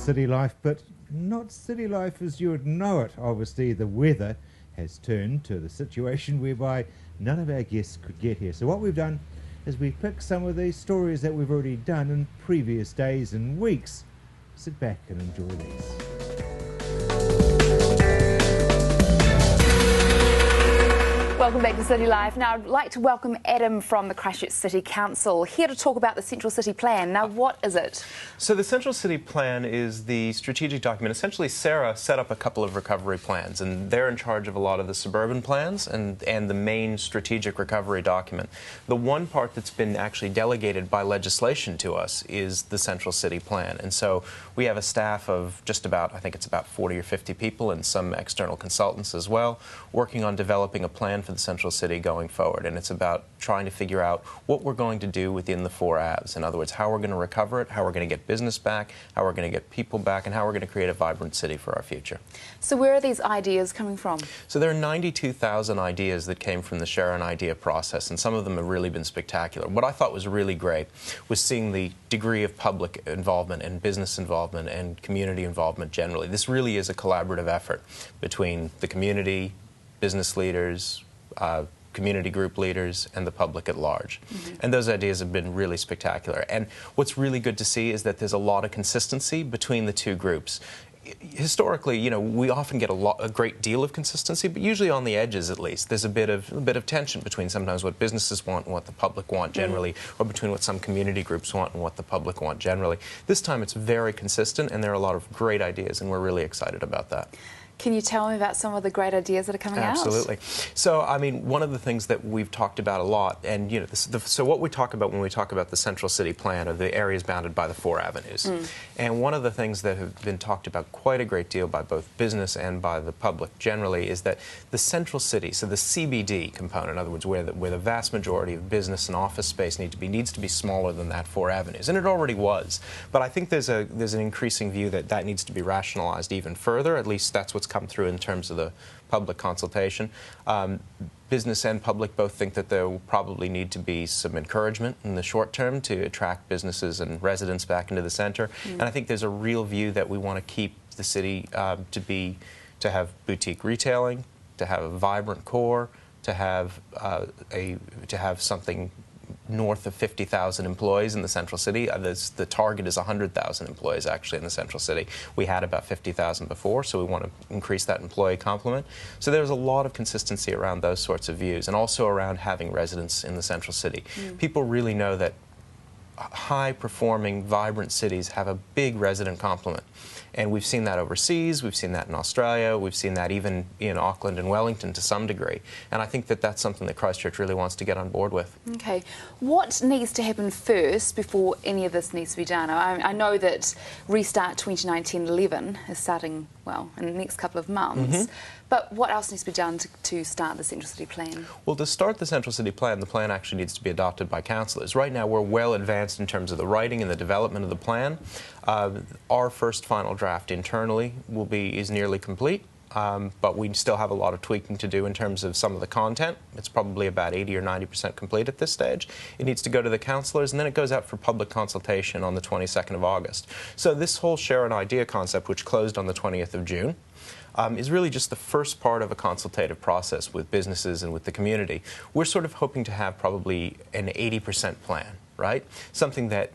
city life, but not city life as you would know it. Obviously, the weather has turned to the situation whereby none of our guests could get here. So what we've done is we've picked some of these stories that we've already done in previous days and weeks. Sit back and enjoy these. Welcome back to City Life. Now, I'd like to welcome Adam from the Christchurch City Council, here to talk about the Central City Plan. Now, what is it? So the Central City Plan is the strategic document. Essentially, Sarah set up a couple of recovery plans, and they're in charge of a lot of the suburban plans and the main strategic recovery document. The one part that's been actually delegated by legislation to us is the Central City Plan. And so we have a staff of just about, I think it's about 40 or 50 people and some external consultants as well, working on developing a plan for the Central City going forward. And it's about trying to figure out what we're going to do within the 4 Avs. In other words, how we're going to recover it, how we're going to get business back, how we're going to get people back, and how we're going to create a vibrant city for our future. So where are these ideas coming from? So there are 92,000 ideas that came from the Share an Idea process, and some of them have really been spectacular. What I thought was really great was seeing the degree of public involvement and business involvement and community involvement generally. This really is a collaborative effort between the community, business leaders, community group leaders, and the public at large. And those ideas have been really spectacular. And what's really good to see is that there's a lot of consistency between the two groups. Historically, you know, we often get a great deal of consistency, but usually on the edges, at least, there's a bit of tension between sometimes what businesses want and what the public want generally, or between what some community groups want and what the public want generally. This time, it's very consistent, and there are a lot of great ideas, and we're really excited about that. Can you tell me about some of the great ideas that are coming out? Absolutely. So, I mean, one of the things that we've talked about a lot, and, you know, so what we talk about when we talk about the Central City Plan are the areas bounded by the 4 avenues. And one of the things that have been talked about quite a great deal by both business and by the public generally is that the Central City, so the CBD component, in other words, where the vast majority of business and office space needs to be smaller than that 4 avenues. And it already was. But I think there's an increasing view that that needs to be rationalized even further. At least that's what's come through in terms of the public consultation. Business and public both think that there will probably need to be some encouragement in the short term to attract businesses and residents back into the center. And I think there's a real view that we want to keep the city to have boutique retailing, to have a vibrant core, to have something north of 50,000 employees in the Central City. The target is 100,000 employees actually in the Central City. We had about 50,000 before, so we want to increase that employee complement. So there's a lot of consistency around those sorts of views, and also around having residents in the Central City. People really know that high-performing, vibrant cities have a big resident complement. And we've seen that overseas, we've seen that in Australia, we've seen that even in Auckland and Wellington to some degree. And I think that that's something that Christchurch really wants to get on board with. Okay. What needs to happen first before any of this needs to be done? I know that Restart 2019-11 is starting, well, in the next couple of months. But what else needs to be done to start the Central City Plan? Well, to start the Central City Plan, the plan actually needs to be adopted by councillors. Right now, we're well advanced in terms of the writing and the development of the plan. Our first final draft internally is nearly complete, but we still have a lot of tweaking to do in terms of some of the content. It's probably about 80 or 90% complete at this stage. It needs to go to the councillors, and then it goes out for public consultation on the 22nd of August. So this whole Share an Idea concept, which closed on the 20th of June, is really just the first part of a consultative process with businesses and with the community. We're sort of hoping to have probably an 80% plan, right? Something that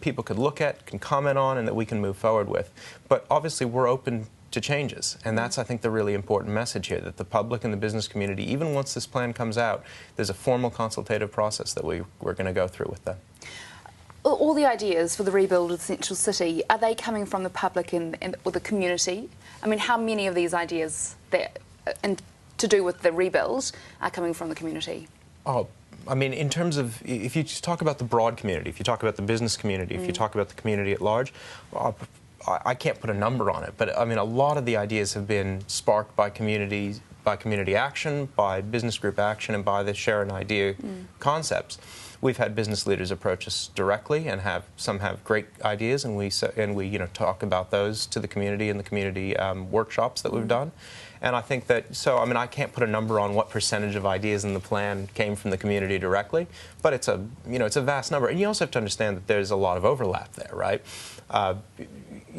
people could look at, can comment on, and that we can move forward with. But obviously we're open to changes, and that's, I think, the really important message here, that the public and the business community, even once this plan comes out, there's a formal consultative process that we're going to go through with them. All the ideas for the rebuild of the Central City, are they coming from the public or the community? I mean, how many of these ideas to do with the rebuild are coming from the community? Oh, I mean, in terms of, if you just talk about the broad community, if you talk about the business community, if you talk about the community at large, I can't put a number on it, but I mean, a lot of the ideas have been sparked by community action, by business group action, and by the Share an Idea concepts. We've had business leaders approach us directly, and some have great ideas, and we talk about those to the community in the community workshops that we've done. And I think that, so I mean, I can't put a number on what percentage of ideas in the plan came from the community directly, but it's a vast number. And you also have to understand that there's a lot of overlap there, right?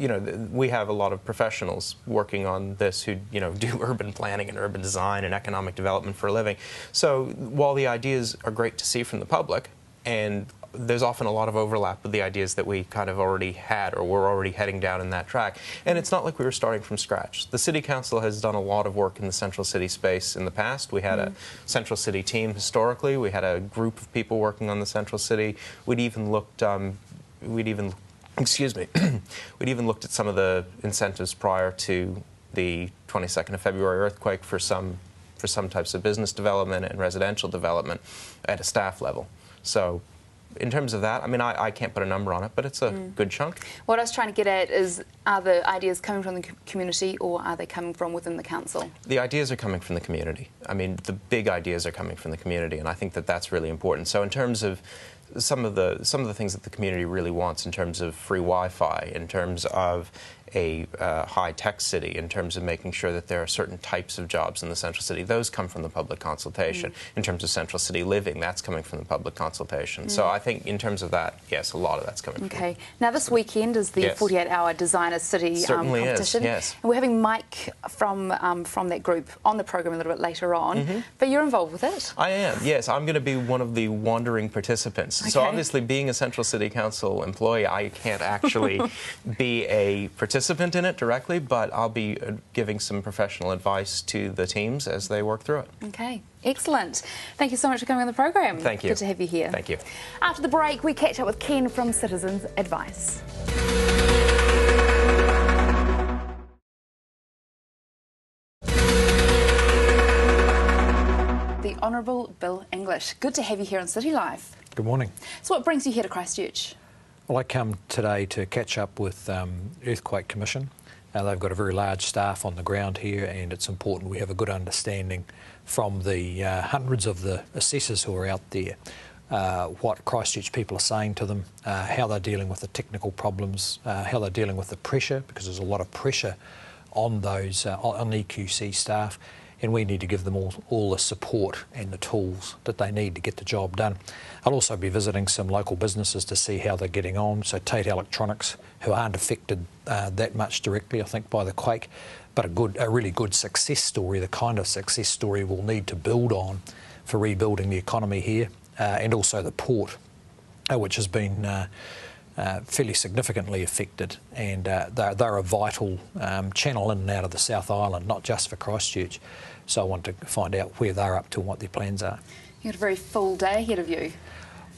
you know, we have a lot of professionals working on this who, you know, do urban planning and urban design and economic development for a living. So while the ideas are great to see from the public, and there's often a lot of overlap with the ideas that we kind of already had or were already heading down in that track. And it's not like we were starting from scratch. The City Council has done a lot of work in the central city space in the past. We had a central city team historically. We had a group of people working on the central city. We'd even looked, excuse me, we'd even looked at some of the incentives prior to the 22nd of February earthquake for some types of business development and residential development at a staff level. So in terms of that, I mean, I can't put a number on it, but it's a good chunk. What I was trying to get at is, are the ideas coming from the community or are they coming from within the council? The ideas are coming from the community. I mean, the big ideas are coming from the community, and I think that that's really important. So in terms of some of the things that the community really wants, in terms of free Wi-Fi, in terms of a high-tech city, in terms of making sure that there are certain types of jobs in the central city, those come from the public consultation. In terms of central city living, that's coming from the public consultation. So I think in terms of that, yes, a lot of that's coming from. Now this weekend is the 48-hour Designer City competition. Yes. And we're having Mike from that group on the programme a little bit later on, but you're involved with it. I am, yes. I'm going to be one of the wandering participants. So obviously, being a Central City Council employee, I can't actually be a participant in it directly, but I'll be giving some professional advice to the teams as they work through it. Okay, excellent. Thank you so much for coming on the programme. Thank you. Good to have you here. Thank you. After the break, we catch up with Ken from Citizens Advice. The Honourable Bill English. Good to have you here on City Life. Good morning. So what brings you here to Christchurch? Well, I come today to catch up with Earthquake Commission. They've got a very large staff on the ground here, and it's important we have a good understanding from the hundreds of the assessors who are out there what Christchurch people are saying to them, how they're dealing with the technical problems, how they're dealing with the pressure, because there's a lot of pressure on those on EQC staff, and we need to give them all the support and the tools that they need to get the job done. I'll also be visiting some local businesses to see how they're getting on. So Tate Electronics, who aren't affected that much directly, I think, by the quake, but a really good success story, the kind of success story we'll need to build on for rebuilding the economy here, and also the port, which has been fairly significantly affected, and they're a vital channel in and out of the South Island, not just for Christchurch. So I want to find out where they're up to and what their plans are. You've got a very full day ahead of you.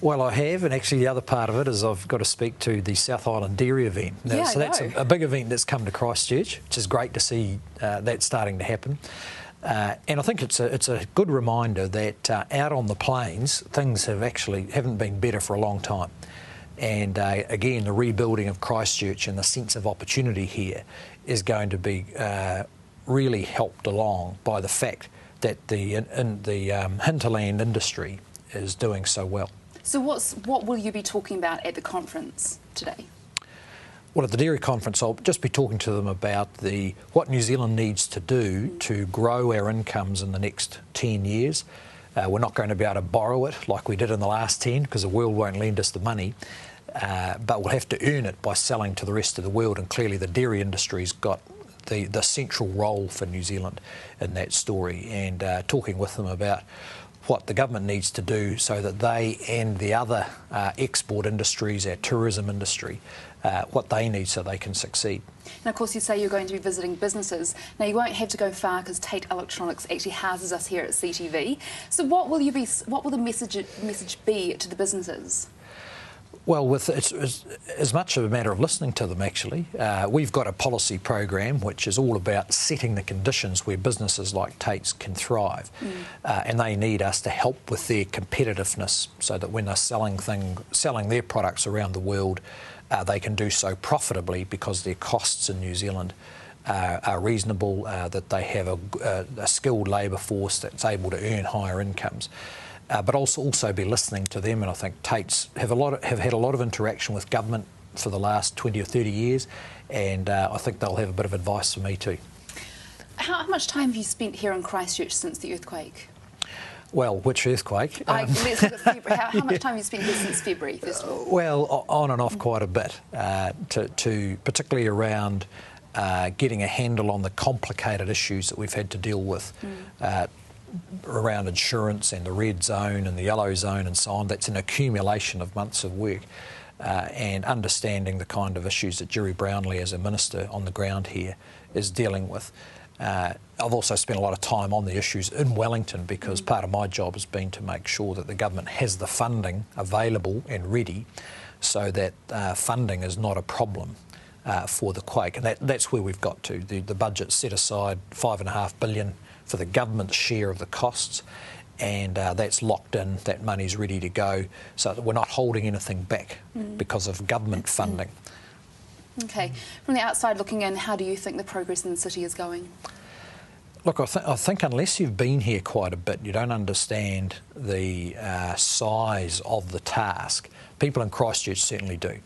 Well, I have, and actually the other part of it is I've got to speak to the South Island Dairy event. Yeah, so that's a big event that's come to Christchurch, which is great to see that starting to happen. And I think it's a good reminder that out on the plains, things haven't been better for a long time. And again, the rebuilding of Christchurch and the sense of opportunity here is going to be really helped along by the fact that the hinterland industry is doing so well. So what will you be talking about at the conference today? Well, at the dairy conference, I'll just be talking to them about what New Zealand needs to do to grow our incomes in the next 10 years. We're not going to be able to borrow it like we did in the last 10 because the world won't lend us the money, but we'll have to earn it by selling to the rest of the world, and clearly the dairy industry's got the central role for New Zealand in that story, and talking with them about what the government needs to do so that they and the other export industries, our tourism industry, what they need so they can succeed. And of course you say you're going to be visiting businesses. Now you won't have to go far because Tate Electronics actually houses us here at CTV. So what will the message be to the businesses? Well, it's as much of a matter of listening to them, actually. We've got a policy program which is all about setting the conditions where businesses like Tate's can thrive. And they need us to help with their competitiveness so that when they're selling their products around the world, they can do so profitably because their costs in New Zealand are reasonable, that they have a skilled labour force that's able to earn higher incomes. But also be listening to them, and I think Tate's have had a lot of interaction with government for the last 20 or 30 years, and I think they'll have a bit of advice for me too. How much time have you spent here in Christchurch since the earthquake? Well, which earthquake? Let's look at February. How much time have you spent here since February, first of all? Well, on and off quite a bit, to particularly around getting a handle on the complicated issues that we've had to deal with around insurance and the red zone and the yellow zone and so on. That's an accumulation of months of work. And understanding the kind of issues that Jerry Brownlee, as a minister on the ground here, is dealing with. I've also spent a lot of time on the issues in Wellington, because part of my job has been to make sure that the government has the funding available and ready, so that funding is not a problem for the quake. And that's where we've got to. The budget set aside $5.5 billion for the government's share of the costs, and that's locked in, that money's ready to go, so that we're not holding anything back because of government funding. Okay. From the outside looking in, how do you think the progress in the city is going? Look, I think unless you've been here quite a bit, you don't understand the size of the task. People in Christchurch certainly do.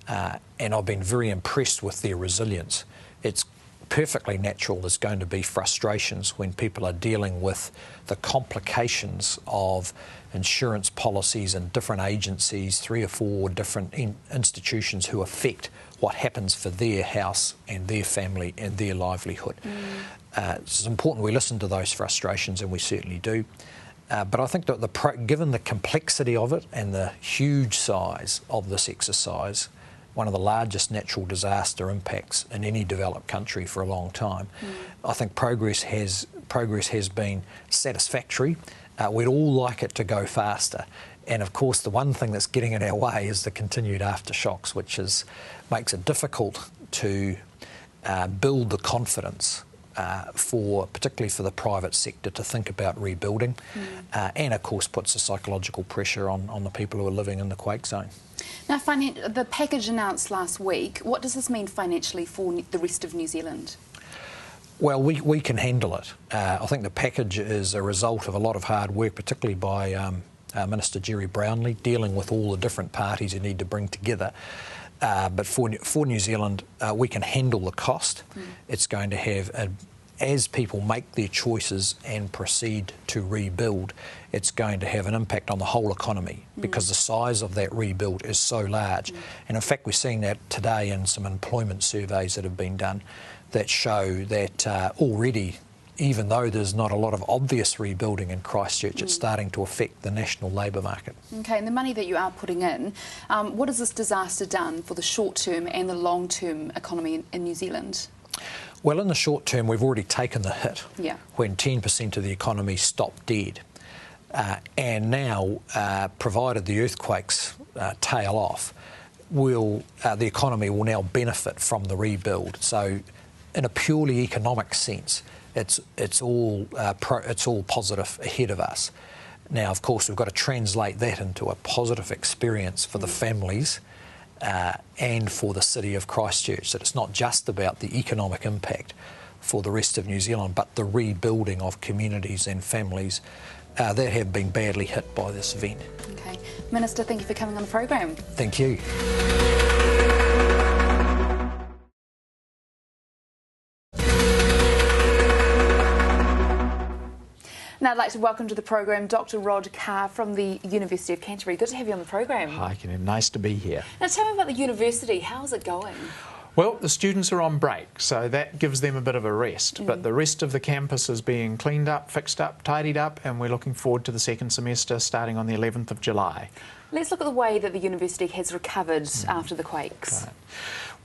And I've been very impressed with their resilience. It's perfectly natural there's going to be frustrations when people are dealing with the complications of insurance policies and different agencies, 3 or 4 different institutions who affect what happens for their house and their family and their livelihood. It's important we listen to those frustrations, and we certainly do. But I think that given the complexity of it and the huge size of this exercise, one of the largest natural disaster impacts in any developed country for a long time, I think progress has been satisfactory. We'd all like it to go faster. And of course, the one thing that's getting in our way is the continued aftershocks, which makes it difficult to build the confidence particularly for the private sector to think about rebuilding, and of course puts a psychological pressure on the people who are living in the quake zone. Now, the package announced last week, what does this mean financially for the rest of New Zealand? Well, we can handle it. I think the package is a result of a lot of hard work, particularly by Minister Jerry Brownlee, dealing with all the different parties you need to bring together. But for New Zealand, we can handle the cost. It's going to have, as people make their choices and proceed to rebuild, it's going to have an impact on the whole economy, because the size of that rebuild is so large. And in fact, we're seeing that today in some employment surveys that have been done that show that already, even though there's not a lot of obvious rebuilding in Christchurch, it's starting to affect the national labour market. Okay, and the money that you are putting in, what has this disaster done for the short-term and the long-term economy in New Zealand? Well, in the short term, we've already taken the hit when 10% of the economy stopped dead. And now, provided the earthquakes tail off, the economy will now benefit from the rebuild. So, in a purely economic sense, it's all positive ahead of us. Now, of course, we've got to translate that into a positive experience for the families and for the city of Christchurch. That it's not just about the economic impact for the rest of New Zealand, but the rebuilding of communities and families that have been badly hit by this event. Okay, Minister, thank you for coming on the program. Thank you. Now I'd like to welcome to the program Dr. Rod Carr from the University of Canterbury. Good to have you on the program. Hi, Ken. Nice to be here. Now tell me about the university. How's it going? Well, the students are on break, so that gives them a bit of a rest. But the rest of the campus is being cleaned up, fixed up, tidied up, and we're looking forward to the second semester starting on the 11th of July. Let's look at the way that the university has recovered after the quakes. Right.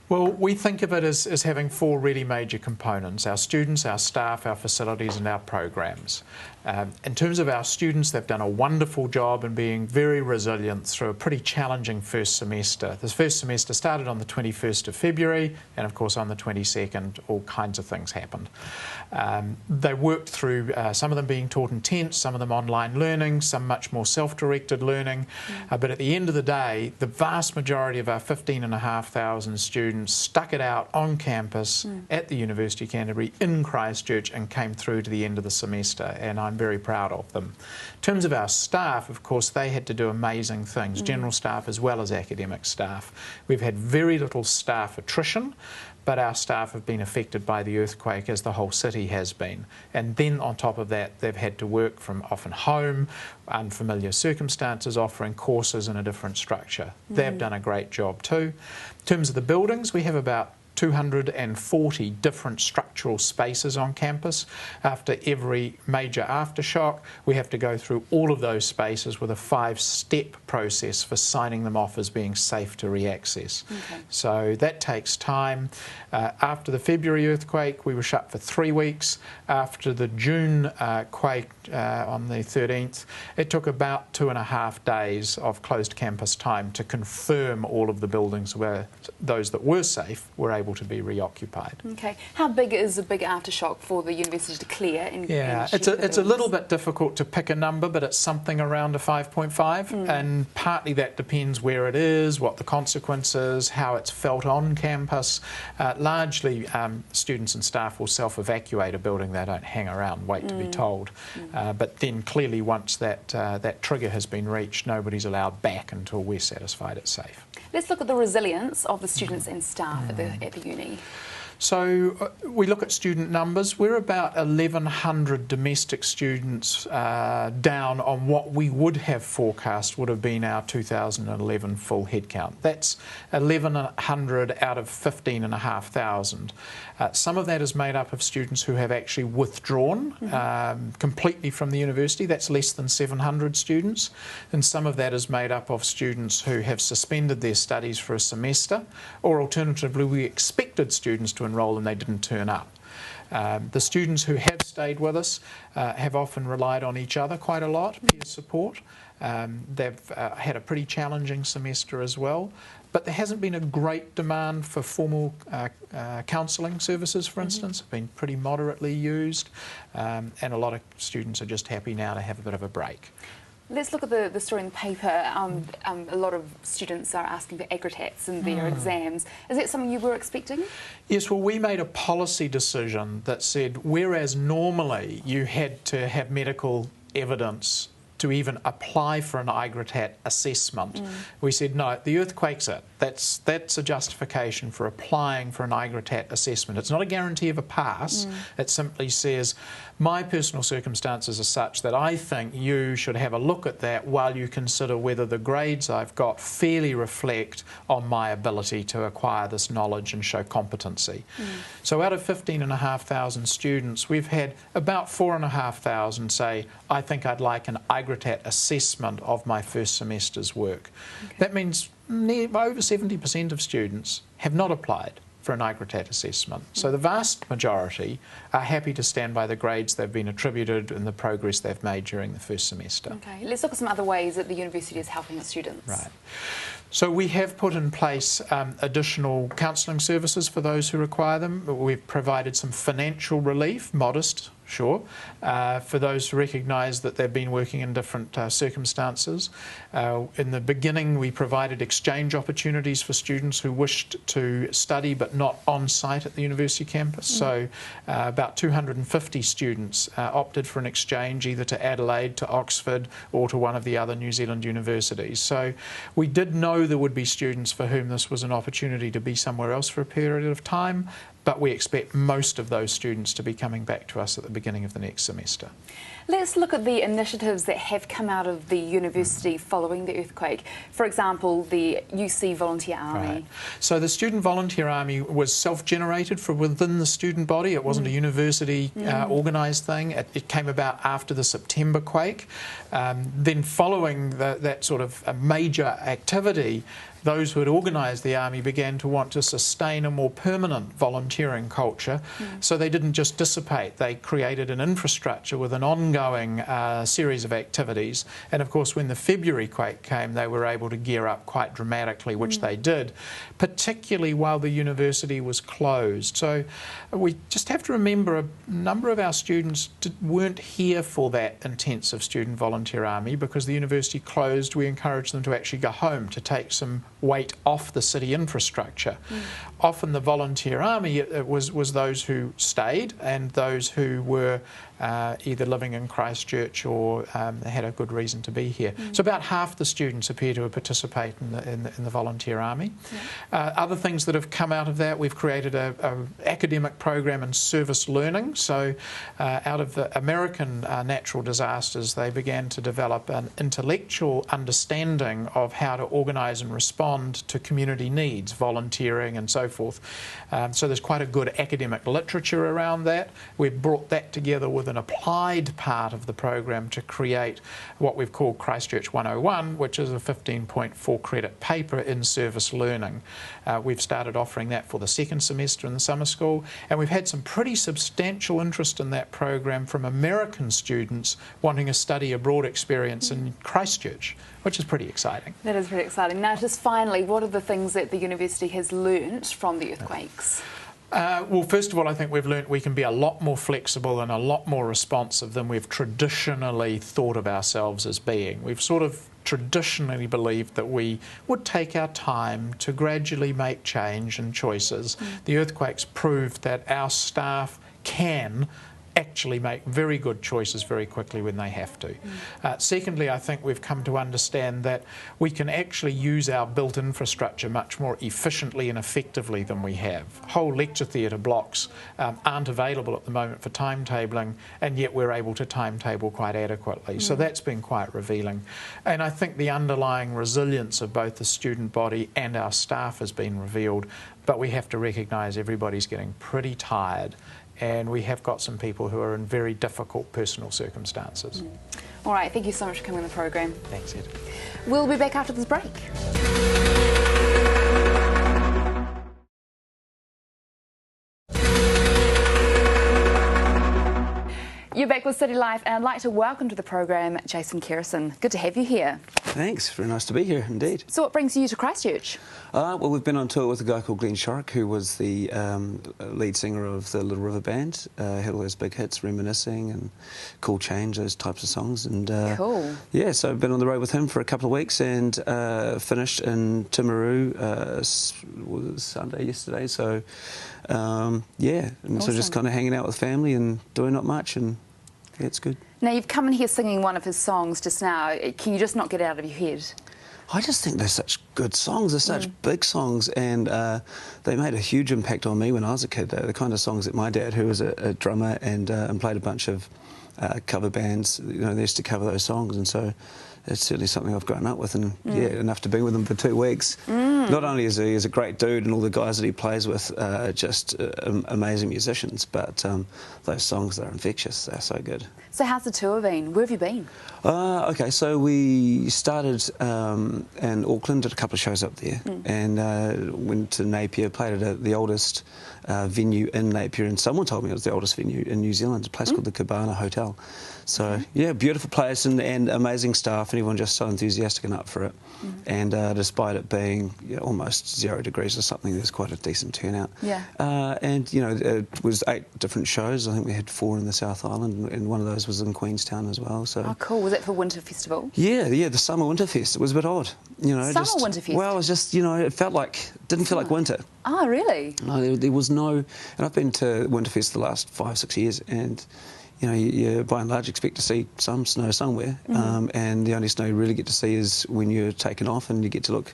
Well, we think of it as having 4 really major components: our students, our staff, our facilities and our programs. In terms of our students, they've done a wonderful job in being very resilient through a pretty challenging first semester. This first semester started on the 21st of February, and of course on the 22nd all kinds of things happened. They worked through some of them being taught in tents, some of them online learning, some much more self-directed learning. But at the end of the day, the vast majority of our 15,500 students stuck it out on campus at the University of Canterbury in Christchurch and came through to the end of the semester, and I'm very proud of them. In terms of our staff, of course, they had to do amazing things, general staff as well as academic staff. We've had very little staff attrition, but our staff have been affected by the earthquake as the whole city has been. And then on top of that, they've had to work from often home, unfamiliar circumstances, offering courses in a different structure. They've done a great job too. In terms of the buildings, we have about 240 different structural spaces on campus. After every major aftershock, we have to go through all of those spaces with a 5-step process for signing them off as being safe to re-access. Okay. So that takes time. After the February earthquake, we were shut for 3 weeks. After the June quake on the 13th, it took about 2.5 days of closed campus time to confirm all of the buildings where those that were safe were able to be reoccupied. Okay. How big is a big aftershock for the university to clear? It's a little bit difficult to pick a number, but it's something around a 5.5, and partly that depends where it is, what the consequences, how it's felt on campus. Largely, students and staff will self-evacuate a building. They don't hang around, wait to be told. But then clearly once that trigger has been reached, nobody's allowed back until we're satisfied it's safe. Let's look at the resilience of the students and staff at the uni. So we look at student numbers. We're about 1,100 domestic students down on what we would have forecast would have been our 2011 full headcount. That's 1,100 out of 15,500. Some of that is made up of students who have actually withdrawn completely from the university. That's less than 700 students. And some of that is made up of students who have suspended their studies for a semester, or alternatively we expected students to enrol and they didn't turn up. The students who have stayed with us have often relied on each other quite a lot, peer support. They've had a pretty challenging semester as well, but there hasn't been a great demand for formal counselling services, for instance. Have been pretty moderately used, and a lot of students are just happy now to have a bit of a break. Let's look at the story in the paper. A lot of students are asking for aggregates in their exams. Is that something you were expecting? Yes, well, we made a policy decision that said, whereas normally you had to have medical evidence to even apply for an aggregate assessment, we said, no, the earthquake's it. That's a justification for applying for an aggregate assessment. It's not a guarantee of a pass. It simply says, my personal circumstances are such that I think you should have a look at that while you consider whether the grades I've got fairly reflect on my ability to acquire this knowledge and show competency. So out of 15,500 students, we've had about 4,500 say, I think I'd like an aggregate assessment of my first semester's work. Okay. That means over 70% of students have not applied for an aggregate assessment. So the vast majority are happy to stand by the grades they've been attributed and the progress they've made during the first semester. Okay, let's look at some other ways that the university is helping its students. Right. So we have put in place additional counselling services for those who require them. We've provided some financial relief, modest, sure, for those who recognise that they've been working in different circumstances. In the beginning, we provided exchange opportunities for students who wished to study but not on site at the university campus. So about 250 students opted for an exchange either to Adelaide, to Oxford, or to one of the other New Zealand universities. So we did know there would be students for whom this was an opportunity to be somewhere else for a period of time, but we expect most of those students to be coming back to us at the beginning of the next semester. Let's look at the initiatives that have come out of the university following the earthquake. For example, the UC Volunteer Army. Right. So the Student Volunteer Army was self-generated from within the student body. It wasn't a university organised thing. It came about after the September quake. Then following that sort of major activity, those who had organised the army began to want to sustain a more permanent volunteering culture, so they didn't just dissipate. They created an infrastructure with an ongoing series of activities, and of course when the February quake came they were able to gear up quite dramatically, which they did, particularly while the university was closed. So we just have to remember a number of our students weren't here for that intensive Student Volunteer Army because the university closed. We encouraged them to actually go home to take some weight off the city infrastructure. Often the volunteer army it was those who stayed and those who were either living in Christchurch or had a good reason to be here. So about half the students appear to participate in the volunteer army. Other things that have come out of that, we've created a academic program in service learning. So out of the American natural disasters, they began to develop an intellectual understanding of how to organise and respond to community needs, volunteering and so forth. So there's quite a good academic literature around that. We've brought that together with an applied part of the program to create what we've called Christchurch 101, which is a 15.4 credit paper in service learning. We've started offering that for the second semester in the summer school, and we've had some pretty substantial interest in that program from American students wanting a study abroad experience in Christchurch, which is pretty exciting. That is pretty exciting. Now, just finally, what are the things that the university has learnt from the earthquakes? Well, first of all, I think we've learnt we can be a lot more flexible and a lot more responsive than we've traditionally thought of ourselves as being. We've sort of traditionally believed that we would take our time to gradually make change and choices. The earthquakes proved that our staff can actually make very good choices very quickly when they have to. Secondly, I think we've come to understand that we can actually use our built infrastructure much more efficiently and effectively than we have. Whole lecture theatre blocks aren't available at the moment for timetabling, and yet we're able to timetable quite adequately. So that's been quite revealing. And I think the underlying resilience of both the student body and our staff has been revealed, but we have to recognise everybody's getting pretty tired, and we have got some people who are in very difficult personal circumstances. All right, thank you so much for coming on the program. Thanks, Ed. We'll be back after this break. You're back with City Life, and I'd like to welcome to the program Jason Kerrison. Good to have you here. Thanks, very nice to be here indeed. So what brings you to Christchurch? Well, we've been on tour with a guy called Glenn Shorrock, who was the lead singer of the Little River Band. Had all those big hits, Reminiscing and Cool Change, those types of songs. And cool. Yeah, so I've been on the road with him for a couple of weeks and finished in Timaru Sunday yesterday. So yeah, and awesome. So just kind of hanging out with family and doing not much, and yeah, it's good. Now, you've come in here singing one of his songs just now. Can you just not get it out of your head? I just think they're such good songs. They're such big songs, and they made a huge impact on me when I was a kid. They're the kind of songs that my dad, who was a drummer and played a bunch of cover bands, you know, they used to cover those songs, and so it's certainly something I've grown up with, and yeah, enough to be with him for 2 weeks. Not only is he a great dude, and all the guys that he plays with just amazing musicians, but those songs, they're infectious. They're so good. So how's the tour been? Where have you been? Okay, so we started in Auckland, did a couple of shows up there, and went to Napier, played at the oldest venue in Napier, and someone told me it was the oldest venue in New Zealand, a place called the Cabana Hotel. So yeah, beautiful place and amazing staff, and everyone just so enthusiastic and up for it. And despite it being almost 0 degrees or something, there's quite a decent turnout. Yeah. And you know, it was 8 different shows. I think we had 4 in the South Island, and one of those was in Queenstown as well. So. Oh, cool. Was that for Winter Festival? Yeah, the Summer Winter Fest. It was a bit odd, you know. Winter Fest? Well, it was just, you know, it didn't feel like winter. Oh, really? No, there was no, and I've been to Winterfest the last 5-6 years, and you know, you by and large expect to see some snow somewhere, and the only snow you really get to see is when you're taken off and you get to look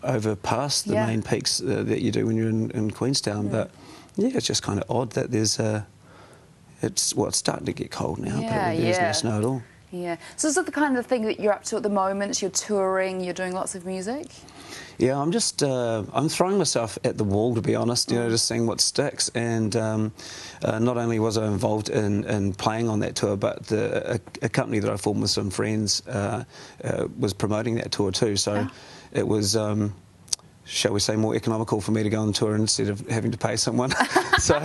over past the main peaks that you do when you're in Queenstown. But yeah, it's just kind of odd that there's it's starting to get cold now, but there's no snow at all. Yeah. So is it the kind of thing that you're up to at the moment? You're touring, you're doing lots of music? Yeah, I'm just I'm throwing myself at the wall, to be honest. You know, just seeing what sticks. And not only was I involved in playing on that tour, but a company that I formed with some friends was promoting that tour too. So it was, shall we say, more economical for me to go on tour instead of having to pay someone. So,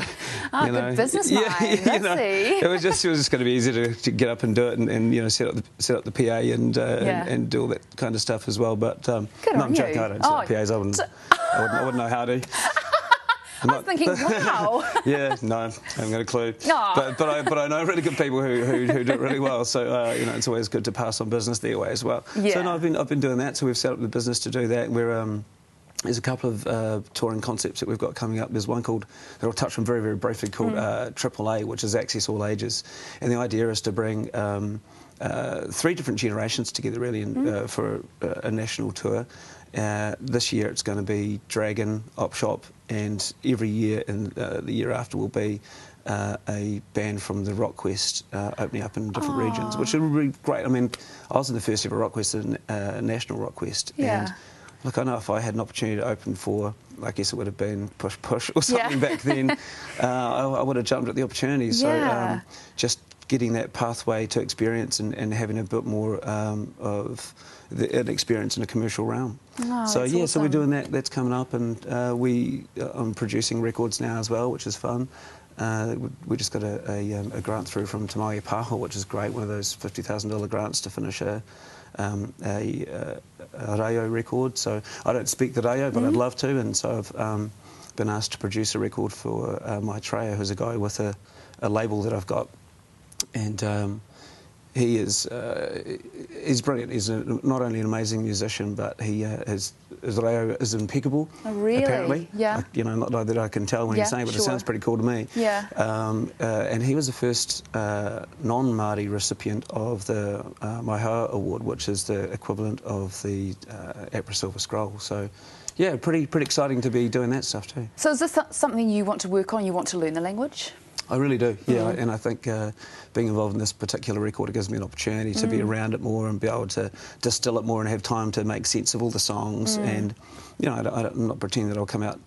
you know, good business mind. You know, it was just going to be easier to get up and do it, and you know, set up the PA and do all that kind of stuff as well. But no, I'm joking. I don't set up PAs. I wouldn't know how to. I was thinking, wow. Yeah, no, I haven't got a clue. No. But I know really good people who do it really well. So you know, it's always good to pass on business their way as well. Yeah. So no, I've been doing that. So we've set up the business to do that. We're there's a couple of touring concepts that we've got coming up. There's one called, that I'll touch on very, very briefly, called AAA, which is Access All Ages. And the idea is to bring 3 different generations together, really, for a national tour. This year it's going to be Dragon, Op Shop, and every year, and the year after will be a band from the Rock Quest opening up in different regions, which will be great. I mean, I was in the first ever Rock Quest, National Rock Quest, and look, I know if I had an opportunity to open for, I guess it would have been Push Push or something back then, I would have jumped at the opportunity. So just getting that pathway to experience and having a bit more of an experience in a commercial realm. So yeah, awesome. so we're doing that. That's coming up, and I'm producing records now as well, which is fun. We just got a grant through from Te Maui Paho, which is great, one of those $50,000 grants to finish a reo record. So I don't speak the reo, but I'd love to, and so I've been asked to produce a record for my Treo, who's a guy with a label that I've got, and he's brilliant. He's not only an amazing musician, but his reo is impeccable. Oh, really? Apparently, Yeah. You know, not that I can tell when he's saying it, but it sounds pretty cool to me. Yeah. And he was the first non-Māori recipient of the Maihaua Award, which is the equivalent of the APRA Silver Scroll. So, yeah, pretty exciting to be doing that stuff too. So is this something you want to work on? You want to learn the language? I really do, yeah, and I think being involved in this particular record, it gives me an opportunity to be around it more and be able to distill it more and have time to make sense of all the songs. And, you know, I'm not pretending that I'll come out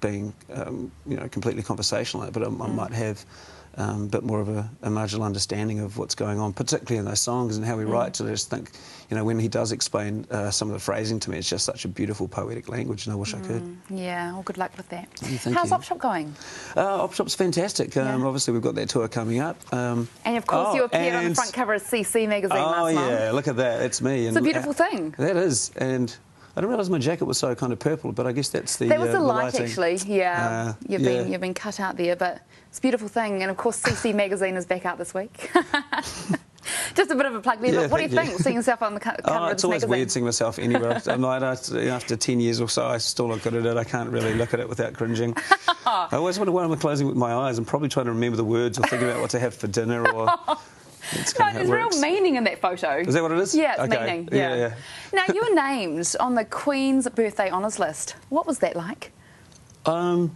being, you know, completely conversational, but I might have a bit more of a marginal understanding of what's going on, particularly in those songs and how we write. So I just think, you know, when he does explain some of the phrasing to me, it's just such a beautiful poetic language, and I wish I could. Yeah, well, good luck with that. Thank How's you. Op Shop going? Op Shop's fantastic. Obviously, we've got that tour coming up. And of course, you appeared on the front cover of CC magazine last month. Oh, yeah, look at that. It's me. It's a beautiful thing. That is. And I didn't realise my jacket was so kind of purple, but I guess that's the That was the light, lighting. actually. Yeah, you've been cut out there, but it's a beautiful thing. And of course, CC magazine is back out this week. Just a bit of a plug there. Yeah, but what do you think, seeing yourself on the cover of this magazine? It's always weird seeing myself anywhere. After 10 years or so, I still look good at it. I can't really look at it without cringing. I always wonder why I'm closing with my eyes. I'm probably trying to remember the words or thinking about what to have for dinner. Or No, there's real meaning in that photo. Is that what it is? Yeah, it's okay. meaning. Yeah. Now, you were named on the Queen's birthday honours list. What was that like? I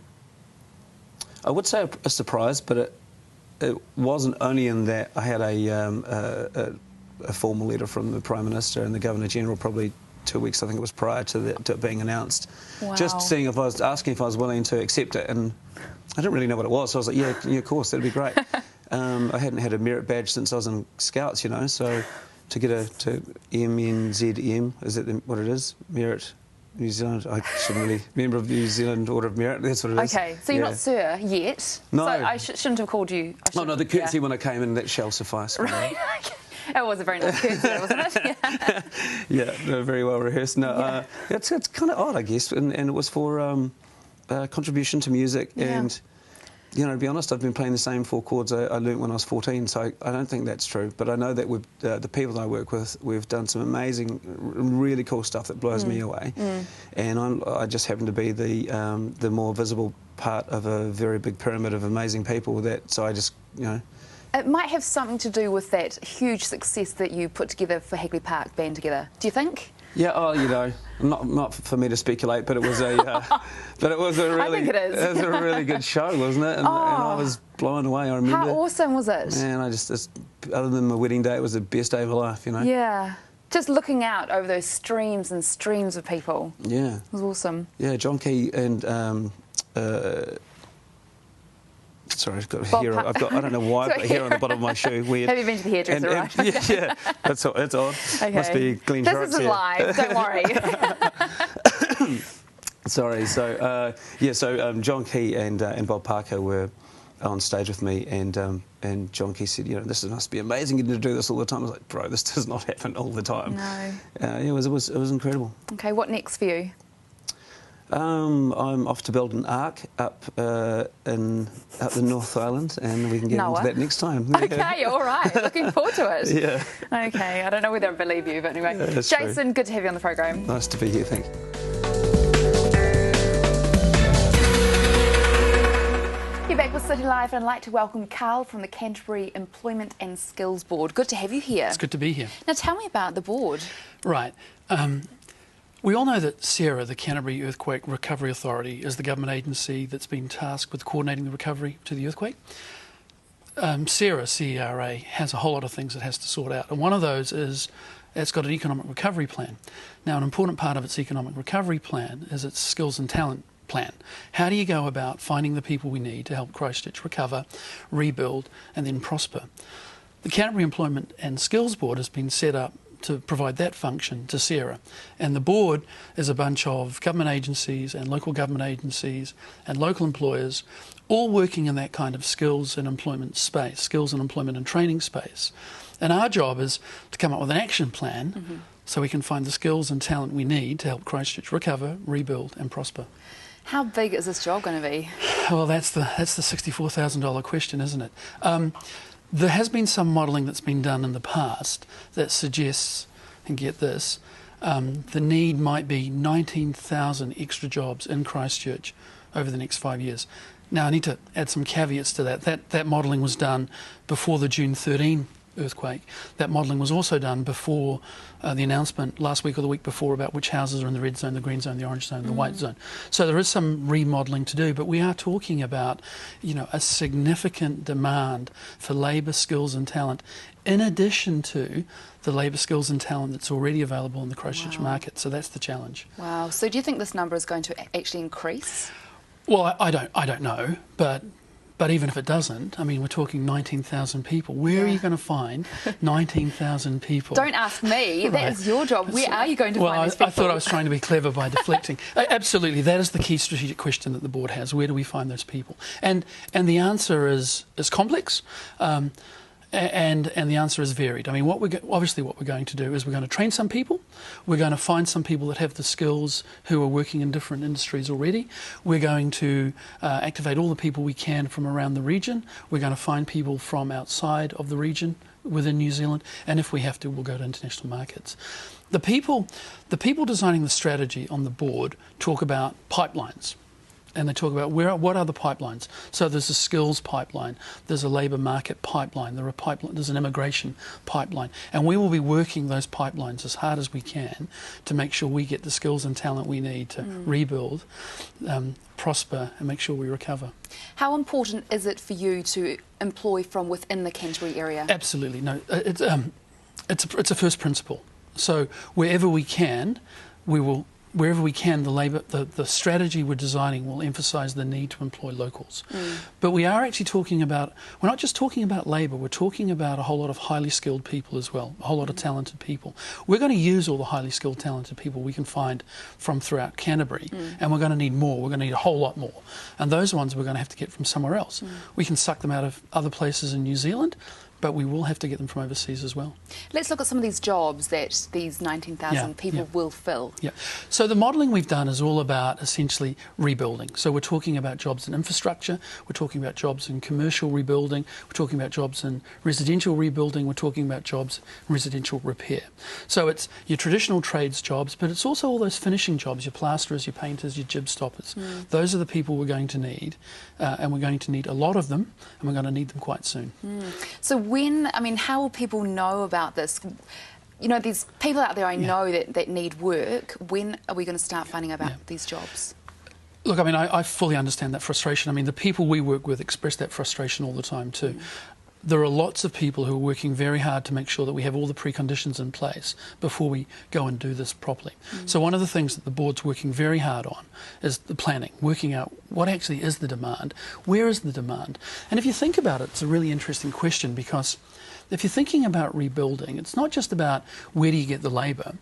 would say a surprise, but it wasn't only in that I had a formal letter from the Prime Minister and the Governor-General probably 2 weeks, I think it was, prior to it being announced. Wow. Just seeing if I was asking if I was willing to accept it, and I didn't really know what it was, so I was like, yeah, of course, that'd be great. I hadn't had a merit badge since I was in Scouts, you know, so to get to MNZM, is that what it is? Merit New Zealand, I shouldn't really, member of the New Zealand Order of Merit, that's what it is. Okay, so you're not Sir yet? No. So I shouldn't have called you... No, the courtesy when I came in, that shall suffice. Right, okay. It was a very nice courtesy, wasn't it? Yeah, very well rehearsed. No, it's kind of odd, I guess, and it was for contribution to music, and, you know, to be honest, I've been playing the same 4 chords I learnt when I was 14, so I don't think that's true. But I know that with the people that I work with, we've done some amazing, really cool stuff that blows me away. And I just happen to be the more visible part of a very big pyramid of amazing people. So I just, you know. It might have something to do with that huge success that you put together for Hagley Park Band Together. Do you think? Yeah, you know, not for me to speculate, but it was a, really, I think it is. It was a really good show, wasn't it? And I was blown away. I remember. How awesome was it? Man, other than my wedding day, it was the best day of my life, you know. Yeah, just looking out over those streams and streams of people. Yeah, it was awesome. Yeah, John Key and. Sorry, I've got a hair. I don't know why, but hair on the bottom of my shoe. Weird. Have you been to the hairdresser? Right? Yeah, that's odd. Okay. Must be Glenn Shorrock's This is live. Don't worry. Sorry. So John Key and Bob Parker were on stage with me, and John Key said, you know, this must be amazing getting to do this all the time. I was like, bro, this does not happen all the time. No. It was incredible. Okay, what next for you? I'm off to build an ark up the North Island, and we can get into that next time. Okay, all right. Looking forward to it. Yeah. Okay, I don't know whether I believe you, but anyway. Yeah, Jason, true. good to have you on the program. Nice to be here, thank you. You're back with City Life, and I'd like to welcome Carl from the Canterbury Employment and Skills Board. Good to have you here. It's good to be here. Now tell me about the board. Right. We all know that CERA, the Canterbury Earthquake Recovery Authority, is the government agency that's been tasked with coordinating the recovery to the earthquake. CERA, C-E-R-A, has a whole lot of things it has to sort out, and one of those is it's got an economic recovery plan. Now, an important part of its economic recovery plan is its skills and talent plan. How do you go about finding the people we need to help Christchurch recover, rebuild, and then prosper? The Canterbury Employment and Skills Board has been set up to provide that function to CERA. And the board is a bunch of government agencies and local government agencies and local employers all working in that kind of skills and employment space, skills and employment and training space. And our job is to come up with an action plan so we can find the skills and talent we need to help Christchurch recover, rebuild and prosper. How big is this job going to be? Well, that's the $64,000 question, isn't it? There has been some modelling that's been done in the past that suggests, and get this, the need might be 19,000 extra jobs in Christchurch over the next 5 years. Now, I need to add some caveats to that. That modelling was done before the June 13 earthquake. That modelling was also done before the announcement last week or the week before about which houses are in the red zone, the green zone, the orange zone, the white zone. So there is some remodelling to do, but we are talking about, you know, a significant demand for labour skills and talent in addition to the labour skills and talent that's already available in the Christchurch market. So that's the challenge. Wow. So do you think this number is going to actually increase? Well, I don't know, but even if it doesn't, I mean, we're talking 19,000 people. Where are you going to find 19,000 people? Don't ask me. Right. That is your job. Where are you going to find these people? I thought I was trying to be clever by deflecting. Absolutely, that is the key strategic question that the board has. Where do we find those people? And the answer is complex. And the answer is varied. I mean, obviously what we're going to do is we're going to train some people. We're going to find some people that have the skills who are working in different industries already. We're going to activate all the people we can from around the region. We're going to find people from outside of the region within New Zealand. And if we have to, we'll go to international markets. The people designing the strategy on the board talk about pipelines. And they talk about what are the pipelines. So there's a skills pipeline, there's a labour market pipeline, there's an immigration pipeline. And we will be working those pipelines as hard as we can to make sure we get the skills and talent we need to rebuild, prosper and make sure we recover. How important is it for you to employ from within the Canterbury area? Absolutely. No, it's a first principle. So wherever we can, the strategy we're designing will emphasise the need to employ locals. But we are actually we're not just talking about labour, we're talking about a whole lot of highly skilled people as well, a whole lot of talented people. We're going to use all the highly skilled, talented people we can find from throughout Canterbury, and we're going to need more, we're going to need a whole lot more. And those ones we're going to have to get from somewhere else. We can suck them out of other places in New Zealand, but we will have to get them from overseas as well. Let's look at some of these jobs that these 19,000 people will fill. Yeah. So the modelling we've done is all about essentially rebuilding. So we're talking about jobs in infrastructure, we're talking about jobs in commercial rebuilding, we're talking about jobs in residential rebuilding, we're talking about jobs in residential repair. So it's your traditional trades jobs, but it's also all those finishing jobs, your plasterers, your painters, your jib stoppers. Those are the people we're going to need, and we're going to need a lot of them, and we're going to need them quite soon. So how will people know about this? You know, there's people out there I know that need work. When are we going to start finding about these jobs? Look, I mean, I fully understand that frustration. I mean, the people we work with express that frustration all the time too. There are lots of people who are working very hard to make sure that we have all the preconditions in place before we go and do this properly. So one of the things that the board's working very hard on is the planning, working out what actually is the demand, where is the demand. And if you think about it, it's a really interesting question, because if you're thinking about rebuilding, it's not just about where do you get the labour,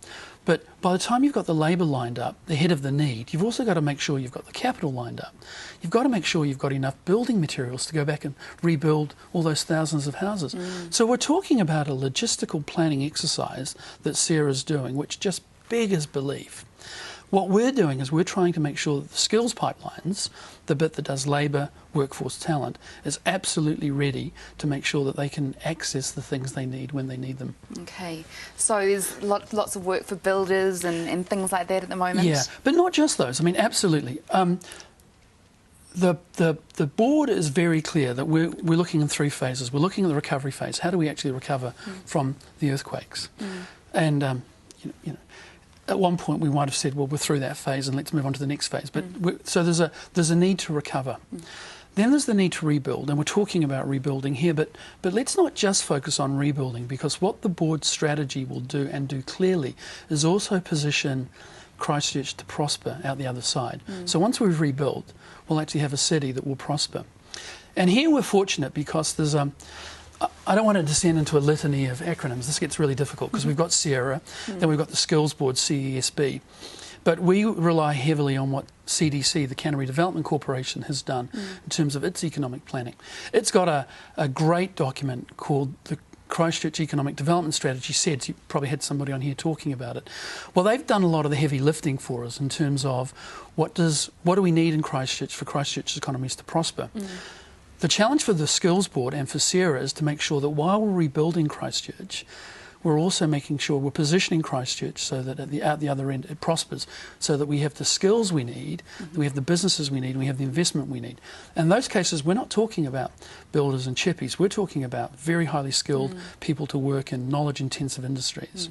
but by the time you've got the labour lined up ahead of the need, you've also got to make sure you've got the capital lined up. You've got to make sure you've got enough building materials to go back and rebuild all those thousands of houses. So we're talking about a logistical planning exercise that Sarah's doing, which just beggars belief. What we're doing is we're trying to make sure that the skills pipelines, the bit that does labour, workforce, talent, is absolutely ready to make sure that they can access the things they need when they need them. Okay, so there's lots of work for builders and things like that at the moment? Yeah, but not just those. I mean, absolutely. The board is very clear that we're looking in 3 phases. We're looking at the recovery phase. How do we actually recover from the earthquakes? And you know, at one point we might have said, well, we're through that phase and let's move on to the next phase. But so there's a need to recover. Then there's the need to rebuild, and we're talking about rebuilding here, but let's not just focus on rebuilding, because what the board's strategy will do, and do clearly, is also position Christchurch to prosper out the other side. So once we've rebuilt, we'll actually have a city that will prosper. And here we're fortunate because there's I don't want to descend into a litany of acronyms. This gets really difficult because we've got Sierra, then we've got the Skills Board, CESB. But we rely heavily on what CDC, the Canterbury Development Corporation, has done in terms of its economic planning. It's got a great document called the Christchurch Economic Development Strategy. SEDS, you probably had somebody on here talking about it. Well, they've done a lot of the heavy lifting for us in terms of what do we need in Christchurch for Christchurch's economies to prosper. The challenge for the Skills Board and for Sierra is to make sure that while we're rebuilding Christchurch, we're also making sure we're positioning Christchurch so that at the other end it prospers, so that we have the skills we need, that we have the businesses we need, and we have the investment we need. And in those cases, we're not talking about builders and chippies. We're talking about very highly skilled people to work in knowledge-intensive industries.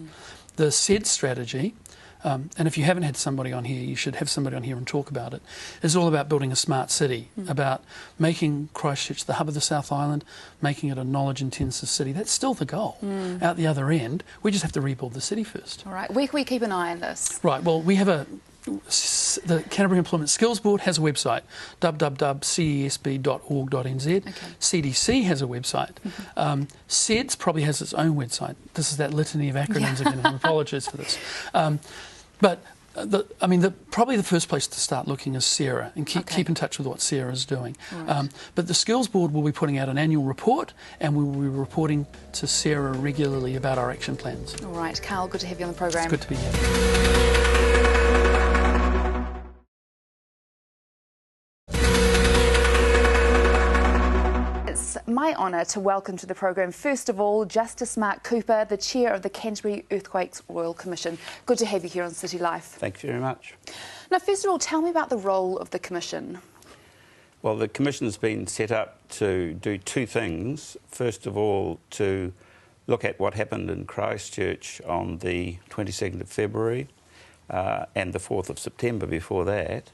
The SEDS strategy, and if you haven't had somebody on here, you should have somebody on here and talk about it, is all about building a smart city, about making Christchurch the hub of the South Island, making it a knowledge-intensive city. That's still the goal. Out the other end, we just have to rebuild the city first. All right, where can we keep an eye on this? Right, well, we have the Canterbury Employment Skills Board has a website, www.cesb.org.nz. CDC has a website. SEDS probably has its own website. This is that litany of acronyms again. I apologise for this. But probably the first place to start looking is Sierra, and keep in touch with what Sierra is doing. Right. But the Skills Board will be putting out an annual report, and we will be reporting to Sierra regularly about our action plans. All right, Carl, good to have you on the program. It's good to be here. It's my honour to welcome to the program, first of all, Justice Mark Cooper, the Chair of the Canterbury Earthquakes Royal Commission. Good to have you here on City Life. Thank you very much. Now, first of all, tell me about the role of the Commission. Well, the Commission has been set up to do 2 things. First of all, to look at what happened in Christchurch on the 22nd of February and the 4th of September before that,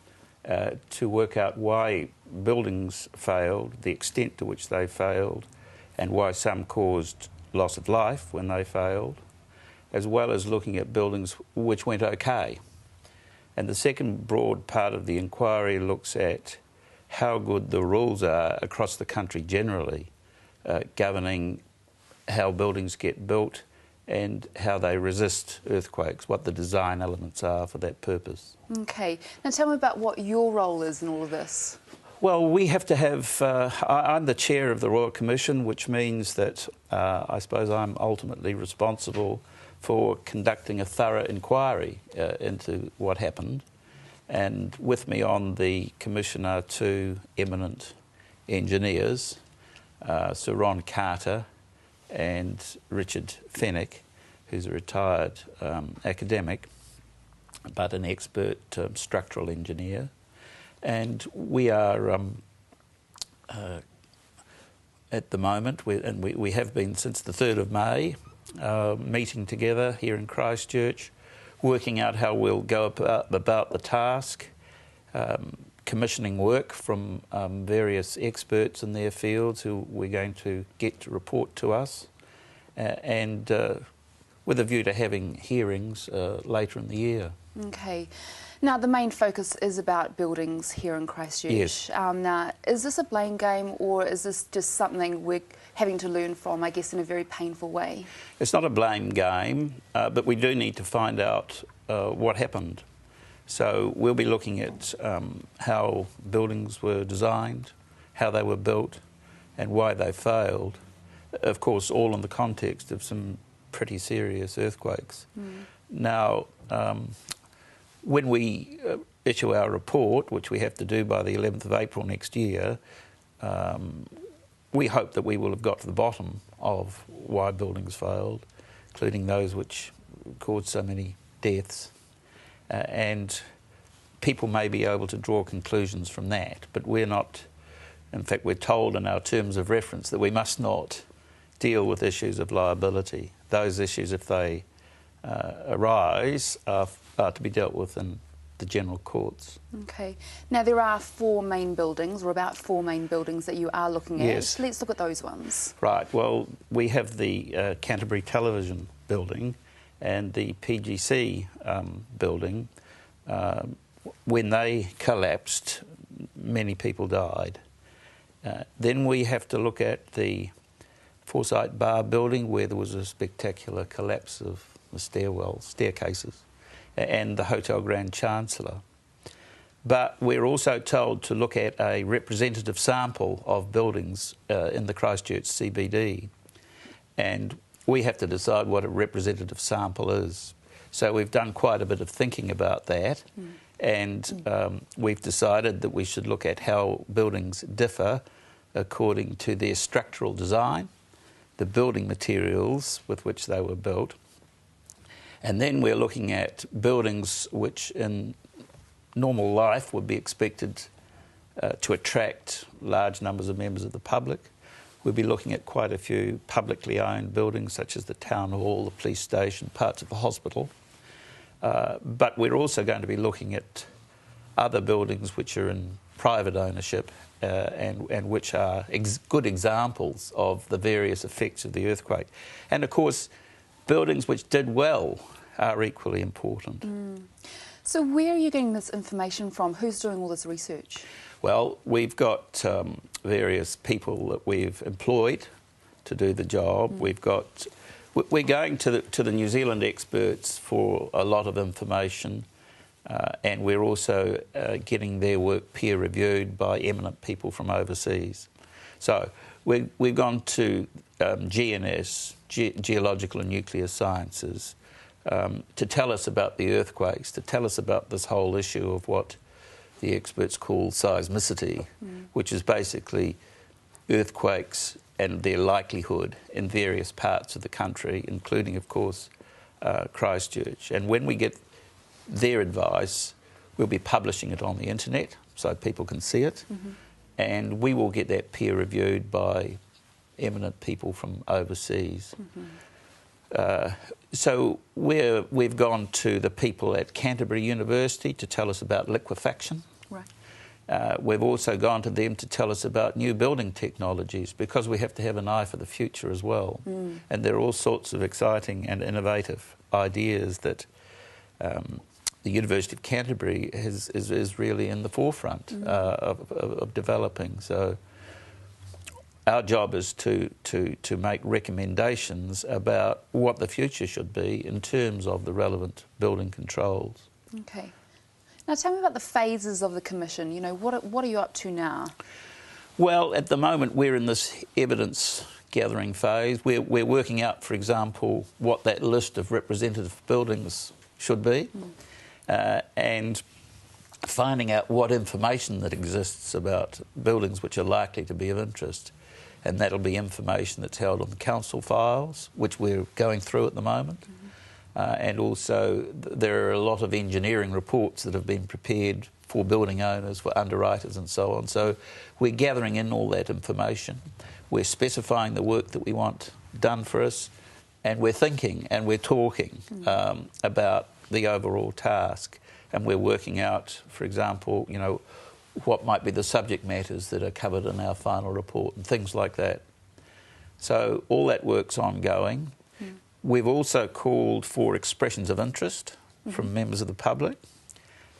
to work out why buildings failed, the extent to which they failed, and why some caused loss of life when they failed, as well as looking at buildings which went okay. And the second broad part of the inquiry looks at how good the rules are across the country generally, governing how buildings get built and how they resist earthquakes, what the design elements are for that purpose. Okay. Now tell me about what your role is in all of this. Well, we have to have... I'm the chair of the Royal Commission, which means that I suppose I'm ultimately responsible for conducting a thorough inquiry into what happened. And with me on the commission are 2 eminent engineers, Sir Ron Carter and Richard Fennick, who's a retired academic, but an expert structural engineer. And we are, at the moment, we have been since the 3rd of May, meeting together here in Christchurch, working out how we'll go about the task, commissioning work from various experts in their fields who we're going to get to report to us, and with a view to having hearings later in the year. Okay. Now, the main focus is about buildings here in Christchurch. Yes. Now, is this a blame game, or is this just something we're having to learn from, I guess, in a very painful way? It's not a blame game, but we do need to find out what happened. So we'll be looking at how buildings were designed, how they were built, and why they failed. Of course, all in the context of some pretty serious earthquakes. Now, when we issue our report, which we have to do by the 11th of April next year, we hope that we will have got to the bottom of why buildings failed, including those which caused so many deaths. And people may be able to draw conclusions from that, but we're not. In fact, we're told in our terms of reference that we must not deal with issues of liability. Those issues, if they arise, are to be dealt with in the general courts. Okay. Now, there are 4 main buildings, or about 4 main buildings that you are looking at. Yes. Let's look at those ones. Right. Well, we have the Canterbury television building and the PGC building. When they collapsed, many people died. Then we have to look at the Forsyth Bar building, where there was a spectacular collapse of the staircases, and the Hotel Grand Chancellor. But we're also told to look at a representative sample of buildings in the Christchurch CBD, and we have to decide what a representative sample is. So we've done quite a bit of thinking about that, and we've decided that we should look at how buildings differ according to their structural design, the building materials with which they were built, and then we're looking at buildings which in normal life would be expected to attract large numbers of members of the public. We'll be looking at quite a few publicly owned buildings such as the town hall, the police station, parts of the hospital. But we're also going to be looking at other buildings which are in private ownership and which are good examples of the various effects of the earthquake. And of course, buildings which did well are equally important. So where are you getting this information from? Who's doing all this research? Well, we've got various people that we've employed to do the job. We're going to the New Zealand experts for a lot of information, and we're also getting their work peer reviewed by eminent people from overseas. So we've gone to GNS, Geological and Nuclear Sciences, to tell us about the earthquakes, to tell us about this whole issue of what the experts call seismicity, which is basically earthquakes and their likelihood in various parts of the country, including, of course, Christchurch. And when we get their advice, we'll be publishing it on the internet so people can see it, and we will get that peer reviewed by eminent people from overseas. So we've gone to the people at Canterbury University to tell us about liquefaction. Right. We've also gone to them to tell us about new building technologies, because we have to have an eye for the future as well. And there are all sorts of exciting and innovative ideas that the University of Canterbury is really in the forefront of developing. So our job is to make recommendations about what the future should be in terms of the relevant building controls. Okay. Now tell me about the phases of the commission. You know, what are you up to now? Well, at the moment we're in this evidence gathering phase. We're working out, for example, what that list of representative buildings should be, and finding out what information that exists about buildings which are likely to be of interest. And that'll be information that's held on the council files, which we're going through at the moment. And also there are a lot of engineering reports that have been prepared for building owners, for underwriters and so on. So we're gathering in all that information. We're specifying the work that we want done for us, and we're thinking and we're talking about the overall task. And we're working out, for example, you know, what might be the subject matters that are covered in our final report and things like that. So all that work's ongoing. We've also called for expressions of interest from members of the public,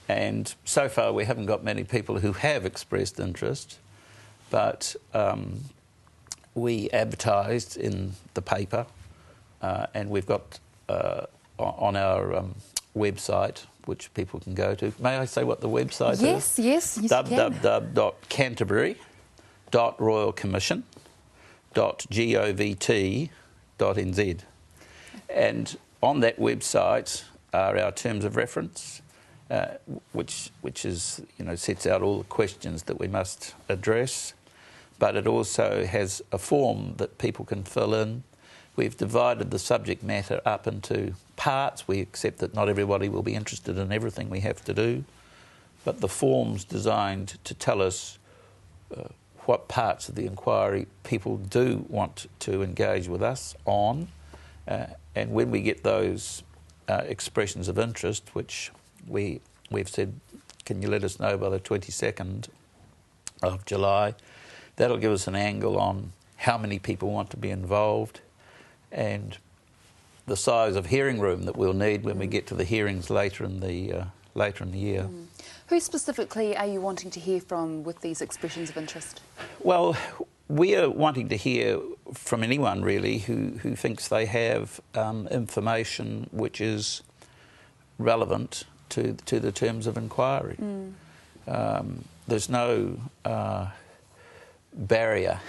and so far we haven't got many people who have expressed interest, but we advertised in the paper, and we've got on our website, which people can go to. May I say what the website is? Yes, www.canterbury.royalcommission.govt.nz. And on that website are our terms of reference, which is, sets out all the questions that we must address, but it also has a form that people can fill in. We've divided the subject matter up into parts. We accept that not everybody will be interested in everything we have to do, but the form's designed to tell us what parts of the inquiry people do want to engage with us on, and when we get those expressions of interest, which we've said, can you let us know by the 22nd of July, that'll give us an angle on how many people want to be involved and the size of hearing room that we'll need when we get to the hearings later in the year. Who specifically are you wanting to hear from with these expressions of interest? Well, we are wanting to hear from anyone really who thinks they have information which is relevant to the terms of inquiry. There's no barrier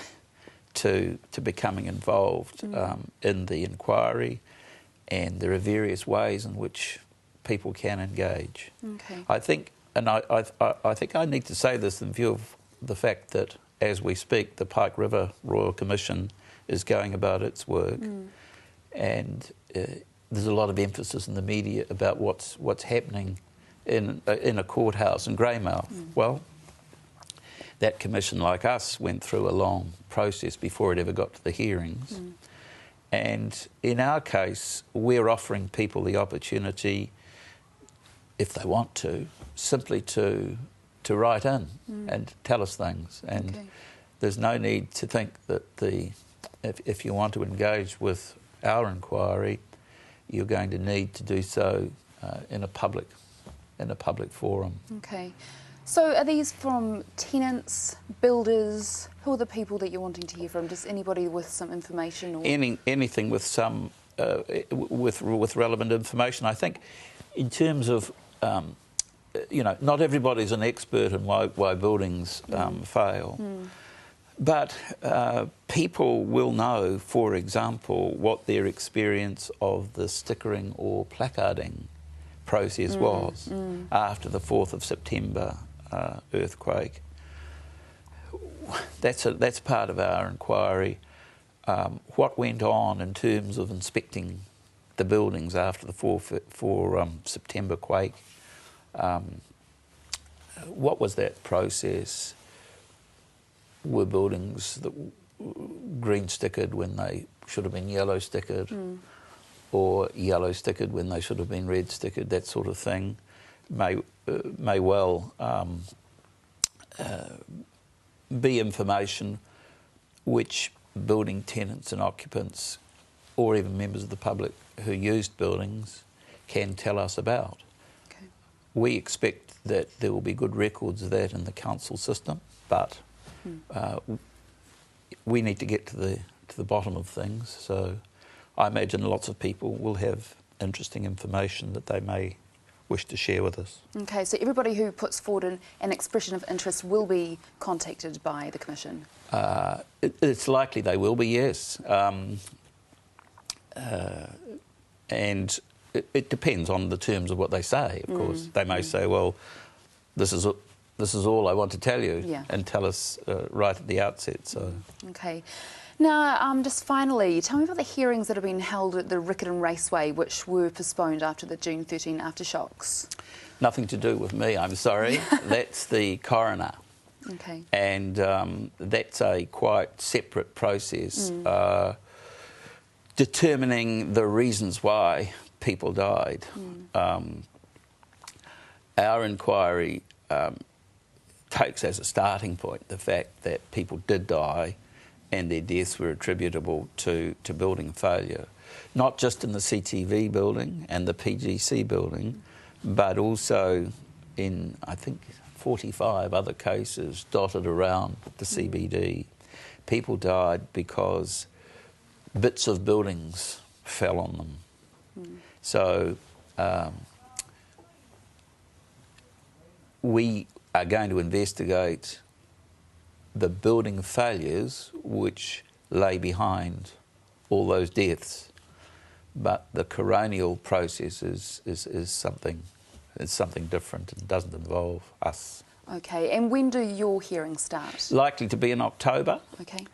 to becoming involved in the inquiry, and there are various ways in which people can engage. Okay. I think I need to say this in view of the fact that as we speak, the Pike River Royal Commission is going about its work, and there's a lot of emphasis in the media about what's happening in a courthouse in Greymouth. Well, that commission, like us, went through a long process before it ever got to the hearings. And in our case, we're offering people the opportunity, if they want to, simply to write in and tell us things. And there's no need to think that if you want to engage with our inquiry, you're going to need to do so in a public forum. Okay. So are these from tenants, builders? Who are the people that you're wanting to hear from? Just anybody with some information? Or Anything with some with relevant information. I think in terms of not everybody's an expert in why buildings fail, but people will know, for example, what their experience of the stickering or placarding process was after the 4th of September earthquake. That's part of our inquiry. What went on in terms of inspecting the buildings after the 4 September quake? What was that process? Were buildings that green stickered when they should have been yellow stickered, or yellow stickered when they should have been red stickered? That sort of thing may well be information which building tenants and occupants, or even members of the public who used buildings, can tell us about. Okay. We expect that there will be good records of that in the council system, but we need to get to the bottom of things. So I imagine lots of people will have interesting information that they may wish to share with us. Okay, so everybody who puts forward an expression of interest will be contacted by the Commission? It's likely they will be, yes. And it depends on the terms of what they say, of course. They may say, well, this is all I want to tell you, and tell us right at the outset. So. Okay. Now, just finally, tell me about the hearings that have been held at the Riccarton Raceway, which were postponed after the June 13 aftershocks. Nothing to do with me, I'm sorry. That's the coroner. Okay. And that's a quite separate process, determining the reasons why people died. Our inquiry takes as a starting point the fact that people did die and their deaths were attributable to building failure, not just in the CTV building and the PGC building, but also in, I think, 45 other cases dotted around the CBD. People died because bits of buildings fell on them. So we are going to investigate the building failures which lay behind all those deaths, but the coronial process is something it's something different and doesn't involve us. Okay, and when do your hearings start? Likely to be in October. Okay.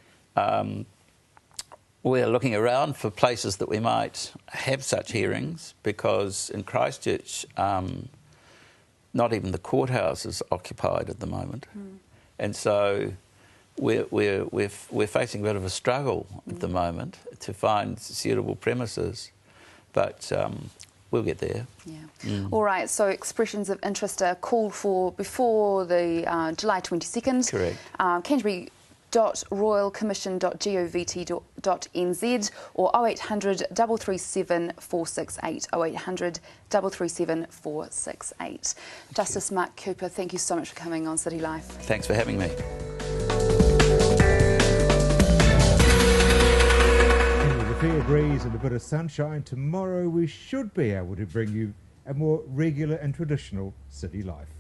We're looking around for places that we might have such hearings, because in Christchurch, not even the courthouse is occupied at the moment, and so we're facing a bit of a struggle at the moment to find suitable premises, but we'll get there. Yeah. All right, so expressions of interest are called for before the July 22nd. Correct. Canterbury.royalcommission.govt.nz or 0800 337 468, 0800 337 468. Justice Mark Cooper, thank you so much for coming on City Life. Thanks for having me. With a fair breeze and a bit of sunshine, tomorrow we should be able to bring you a more regular and traditional City Life.